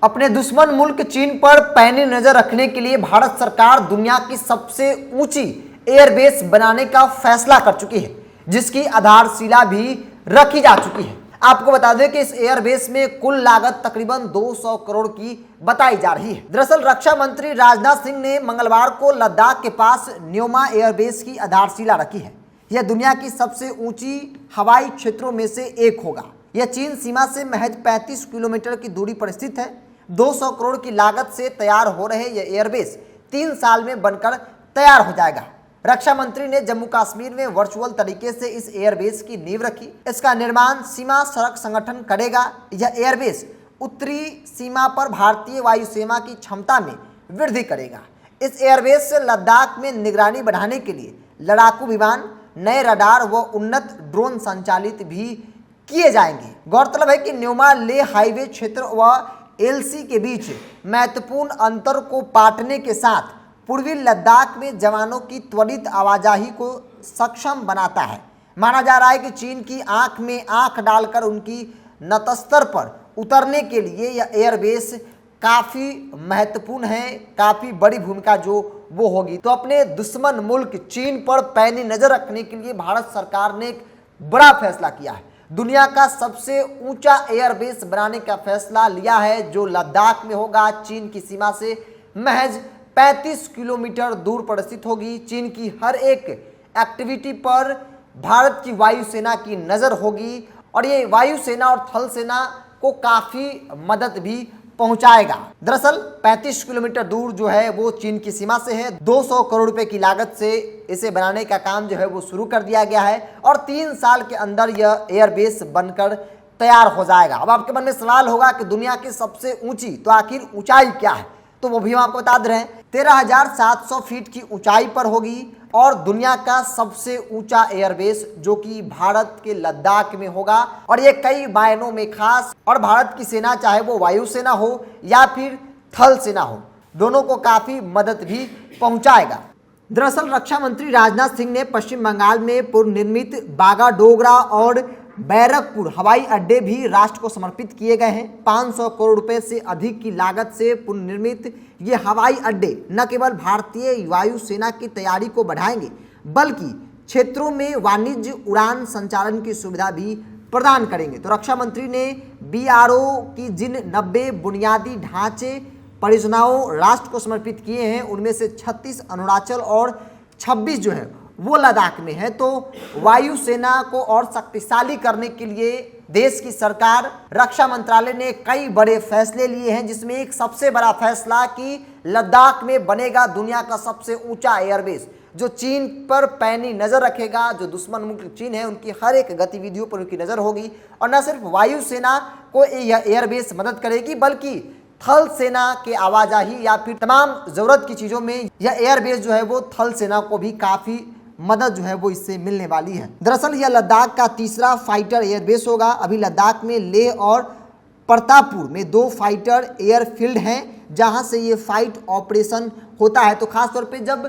अपने दुश्मन मुल्क चीन पर पैनी नजर रखने के लिए भारत सरकार दुनिया की सबसे ऊंची एयरबेस बनाने का फैसला कर चुकी है, जिसकी आधारशिला भी रखी जा चुकी है। आपको बता दें कि इस एयरबेस में कुल लागत तकरीबन 200 करोड़ की बताई जा रही है। दरअसल रक्षा मंत्री राजनाथ सिंह ने मंगलवार को लद्दाख के पास न्योमा एयरबेस की आधारशिला रखी है। यह दुनिया की सबसे ऊंची हवाई क्षेत्रों में से एक होगा। यह चीन सीमा से महज 35 किलोमीटर की दूरी पर स्थित है। 200 करोड़ की लागत से तैयार हो रहे यह एयरबेस 3 साल में बनकर तैयार हो जाएगा। रक्षा मंत्री ने जम्मू कश्मीर में वर्चुअल तरीके से इस एयरबेस की नींव रखी। इसका निर्माण सीमा सड़क संगठन करेगा। यह एयरबेस उत्तरी सीमा पर भारतीय वायुसेना की क्षमता में वृद्धि करेगा। इस एयरबेस से लद्दाख में निगरानी बढ़ाने के लिए लड़ाकू विमान, नए रडार व उन्नत ड्रोन संचालित भी किए जाएंगे। गौरतलब है कि न्योमा लेह हाईवे क्षेत्र व एलसी के बीच महत्वपूर्ण अंतर को पाटने के साथ पूर्वी लद्दाख में जवानों की त्वरित आवाजाही को सक्षम बनाता है। माना जा रहा है कि चीन की आंख में आंख डालकर उनकी नतस्तर पर उतरने के लिए यह एयरबेस काफ़ी महत्वपूर्ण है, काफ़ी बड़ी भूमिका जो वो होगी। तो अपने दुश्मन मुल्क चीन पर पैनी नज़र रखने के लिए भारत सरकार ने एक बड़ा फैसला किया है। दुनिया का सबसे ऊंचा एयरबेस बनाने का फैसला लिया है, जो लद्दाख में होगा। चीन की सीमा से महज 35 किलोमीटर दूर पर स्थित होगी। चीन की हर एक एक्टिविटी पर भारत की वायुसेना की नज़र होगी और ये वायुसेना और थल सेना को काफ़ी मदद भी पहुंचाएगा। दरअसल 35 किलोमीटर दूर जो है वो चीन की सीमा से है। 200 करोड़ रुपए की लागत से इसे बनाने का काम जो है वो शुरू कर दिया गया है और 3 साल के अंदर यह एयरबेस बनकर तैयार हो जाएगा। अब आपके मन में सवाल होगा कि दुनिया की सबसे ऊंची तो आखिर ऊंचाई क्या है, तो वो भी हम आपको बता दे रहे हैं। 13,700 फीट की ऊंचाई पर होगी और दुनिया का सबसे ऊंचा एयरबेस जो कि भारत के लद्दाख में होगा और ये कई मायनों में खास। और भारत की सेना, चाहे वो वायुसेना हो या फिर थल सेना हो, दोनों को काफी मदद भी पहुंचाएगा। दरअसल रक्षा मंत्री राजनाथ सिंह ने पश्चिम बंगाल में पूर्व निर्मित बागाडोगरा और बैरकपुर हवाई अड्डे भी राष्ट्र को समर्पित किए गए हैं। 500 करोड़ रुपए से अधिक की लागत से पुनर्निर्मित ये हवाई अड्डे न केवल भारतीय वायुसेना की तैयारी को बढ़ाएंगे, बल्कि क्षेत्रों में वाणिज्य उड़ान संचालन की सुविधा भी प्रदान करेंगे। तो रक्षा मंत्री ने बीआरओ की जिन 90 बुनियादी ढांचे परियोजनाओं राष्ट्र को समर्पित किए हैं, उनमें से 36 अरुणाचल और 26 जो है वो लद्दाख में है। तो वायुसेना को और शक्तिशाली करने के लिए देश की सरकार, रक्षा मंत्रालय ने कई बड़े फैसले लिए हैं, जिसमें एक सबसे बड़ा फैसला कि लद्दाख में बनेगा दुनिया का सबसे ऊंचा एयरबेस, जो चीन पर पैनी नजर रखेगा। जो दुश्मन मुल्क चीन है उनकी हर एक गतिविधियों पर उनकी नजर होगी और न सिर्फ वायुसेना को यह एयरबेस मदद करेगी, बल्कि थल सेना के आवाजाही या फिर तमाम जरूरत की चीजों में यह एयरबेस जो है वो थल सेना को भी काफी मदद जो है वो इससे मिलने वाली है। दरअसल यह लद्दाख का तीसरा फाइटर एयरबेस होगा। अभी लद्दाख में लेह और प्रतापपुर में 2 फाइटर एयरफील्ड हैं, जहां से ये फाइट ऑपरेशन होता है। तो खासतौर पे जब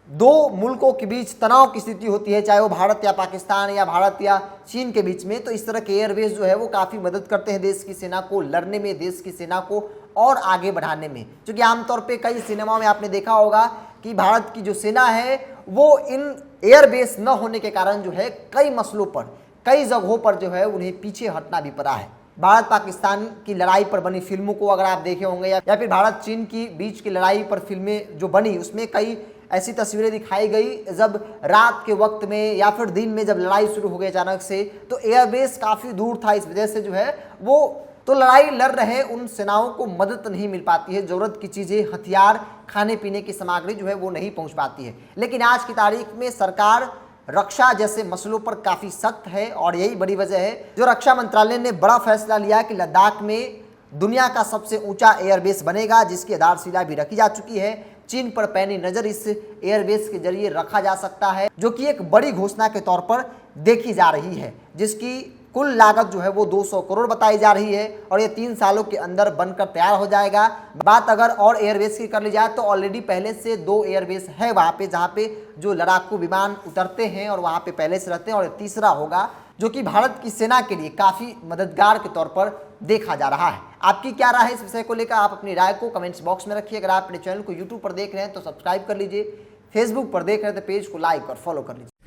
2 मुल्कों के बीच तनाव की स्थिति होती है, चाहे वो भारत या पाकिस्तान या भारत या चीन के बीच में, तो इस तरह के एयरबेस जो है वो काफ़ी मदद करते हैं देश की सेना को लड़ने में, देश की सेना को और आगे बढ़ाने में। क्योंकि आमतौर पे कई सिनेमाओं में आपने देखा होगा कि भारत की जो सेना है वो इन एयरबेस न होने के कारण जो है कई मसलों पर, कई जगहों पर जो है उन्हें पीछे हटना भी पड़ा है। भारत पाकिस्तान की लड़ाई पर बनी फिल्मों को अगर आप देखे होंगे या फिर भारत चीन की बीच की लड़ाई पर फिल्में जो बनी, उसमें कई ऐसी तस्वीरें दिखाई गई जब रात के वक्त में या फिर दिन में जब लड़ाई शुरू हो गई अचानक से, तो एयरबेस काफ़ी दूर था। इस वजह से जो है वो तो लड़ाई लड़ रहे उन सेनाओं को मदद नहीं मिल पाती है, ज़रूरत की चीज़ें, हथियार, खाने पीने की सामग्री जो है वो नहीं पहुंच पाती है। लेकिन आज की तारीख में सरकार रक्षा जैसे मसलों पर काफ़ी सख्त है और यही बड़ी वजह है जो रक्षा मंत्रालय ने बड़ा फैसला लिया कि लद्दाख में दुनिया का सबसे ऊंचा एयरबेस बनेगा, जिसकी आधारशिला भी रखी जा चुकी है। चीन पर पैनी नज़र इस एयरबेस के जरिए रखा जा सकता है, जो कि एक बड़ी घोषणा के तौर पर देखी जा रही है, जिसकी कुल लागत जो है वो 200 करोड़ बताई जा रही है और ये 3 सालों के अंदर बनकर तैयार हो जाएगा। बात अगर और एयरबेस की कर ली जाए तो ऑलरेडी पहले से 2 एयरबेस है वहाँ पे, जहाँ पे जो लड़ाकू विमान उतरते हैं और वहाँ पे पहले से रहते हैं, और तीसरा होगा जो कि भारत की सेना के लिए काफ़ी मददगार के तौर पर देखा जा रहा है। आपकी क्या राय है इस विषय को लेकर? आप अपनी राय को कमेंट्स बॉक्स में रखिए। अगर आप अपने चैनल को यूट्यूब पर देख रहे हैं तो सब्सक्राइब कर लीजिए, फेसबुक पर देख रहे हैं तो पेज को लाइक और फॉलो कर लीजिए।